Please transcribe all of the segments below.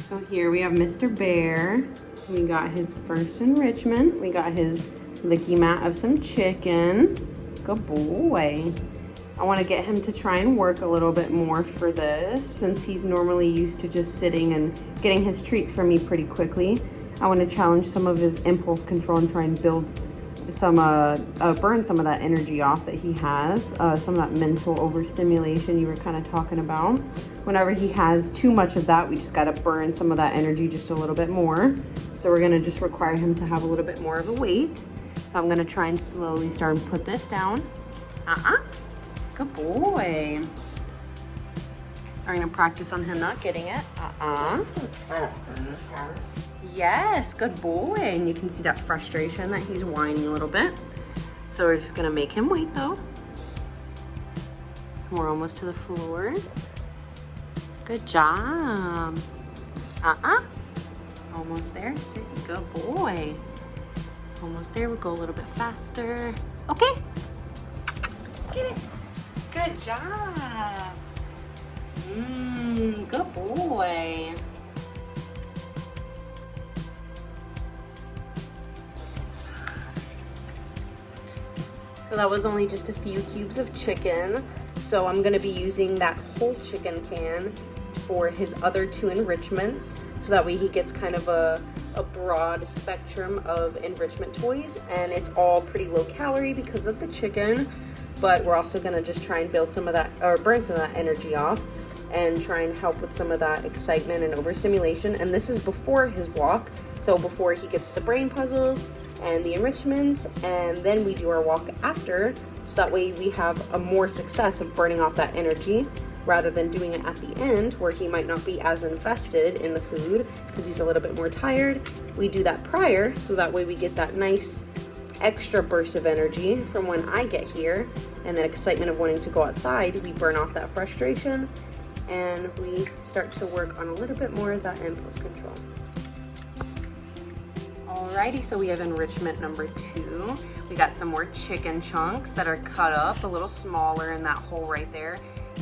So here we have Mr. Bear. We got his first enrichment. We got his licky mat of some chicken. Good boy. I want to get him to try and work a little bit more for this, since he's normally used to just sitting and getting his treats from me pretty quickly. I want to challenge some of his impulse control and try and build some, burn some of that energy off that he has, some of that mental overstimulation you were kind of talking about. Whenever he has too much of that, we just got to burn some of that energy just a little bit more. So we're going to just require him to have a little bit more of a weight. So I'm going to try and slowly start and put this down. Good boy. Are you gonna practice on him not getting it? Yes, good boy. And you can see that frustration that he's whining a little bit. So we're just gonna make him wait though. We're almost to the floor. Good job. Almost there, sit, good boy. Almost there, we'll go a little bit faster. Okay, get it. Good job. Good boy. So that was only just a few cubes of chicken. So I'm gonna be using that whole chicken can for his other two enrichments. So that way he gets kind of a broad spectrum of enrichment toys, and it's all pretty low calorie because of the chicken. But we're also gonna just try and build some of that, or burn some of that energy off, and try and help with some of that excitement and overstimulation. And this is before his walk, so before he gets the brain puzzles and the enrichment, and then we do our walk after, so that way we have a more success of burning off that energy, rather than doing it at the end where he might not be as invested in the food because he's a little bit more tired. We do that prior, so that way we get that nice extra burst of energy from when I get here, and that excitement of wanting to go outside. We burn off that frustration, and we start to work on a little bit more of that impulse control. Alrighty, so we have enrichment number 2. We got some more chicken chunks that are cut up a little smaller in that hole right there.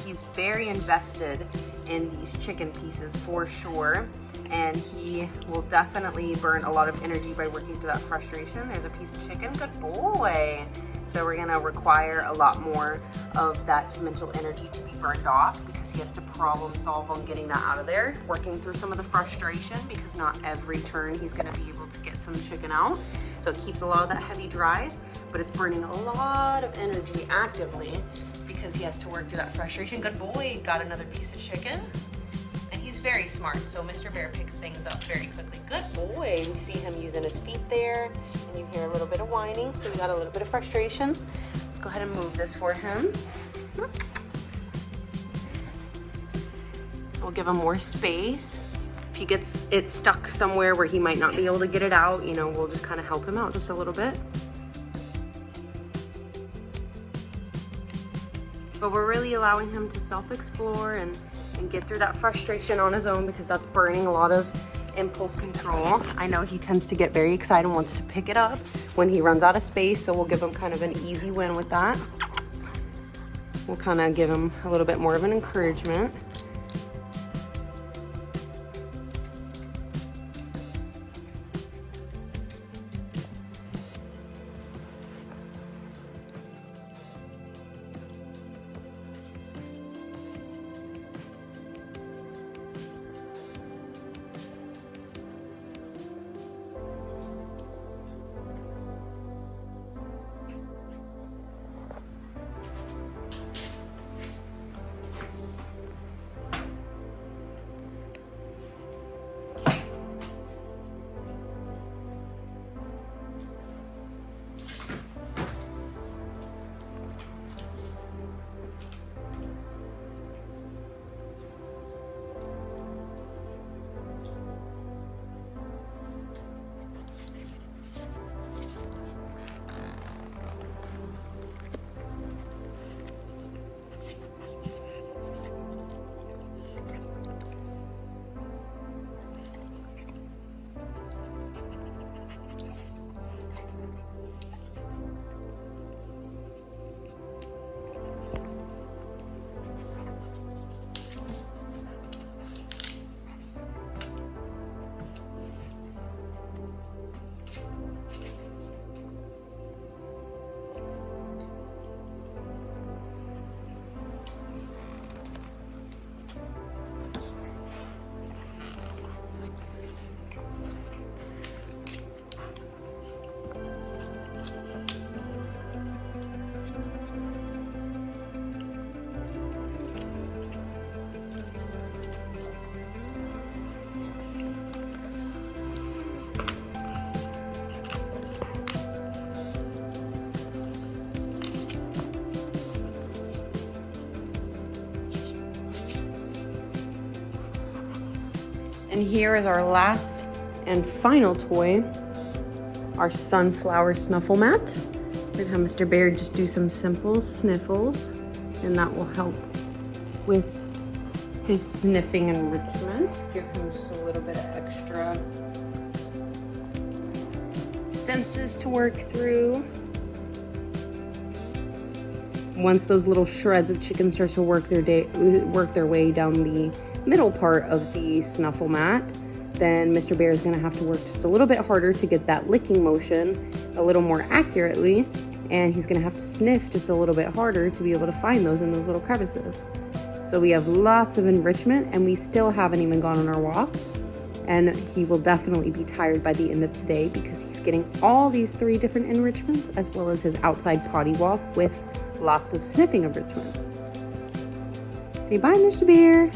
He's very invested in these chicken pieces for sure, and he will definitely burn a lot of energy by working through that frustration. There's a piece of chicken, good boy. So we're gonna require a lot more of that mental energy to be burned off, because he has to problem solve on getting that out of there, working through some of the frustration, because not every turn he's gonna be able to get some chicken out. So it keeps a lot of that heavy drive, but it's burning a lot of energy actively because he has to work through that frustration. Good boy, got another piece of chicken. And he's very smart, so Mr. Bear picks things up very quickly. Good boy. We see him using his feet there, and you hear a little bit of whining, so we got a little bit of frustration. Let's go ahead and move this for him. We'll give him more space. If he gets it stuck somewhere where he might not be able to get it out, you know, we'll just kind of help him out just a little bit. But we're really allowing him to self-explore and get through that frustration on his own, because that's burning a lot of impulse control. I know he tends to get very excited and wants to pick it up when he runs out of space, so we'll give him kind of an easy win with that. We'll kind of give him a little bit more of an encouragement. And here is our last and final toy, our sunflower snuffle mat. We're gonna have Mr. Bear just do some simple sniffles, and that will help with his sniffing enrichment. Give him just a little bit of extra senses to work through. Once those little shreds of chicken starts to work their way down the middle part of the snuffle mat, then Mr. Bear is gonna have to work just a little bit harder to get that licking motion a little more accurately, and he's gonna have to sniff just a little bit harder to be able to find those in those little crevices. So we have lots of enrichment, and we still haven't even gone on our walk. And he will definitely be tired by the end of today because he's getting all these 3 different enrichments, as well as his outside potty walk with lots of sniffing enrichment. Say bye, Mr. Bear.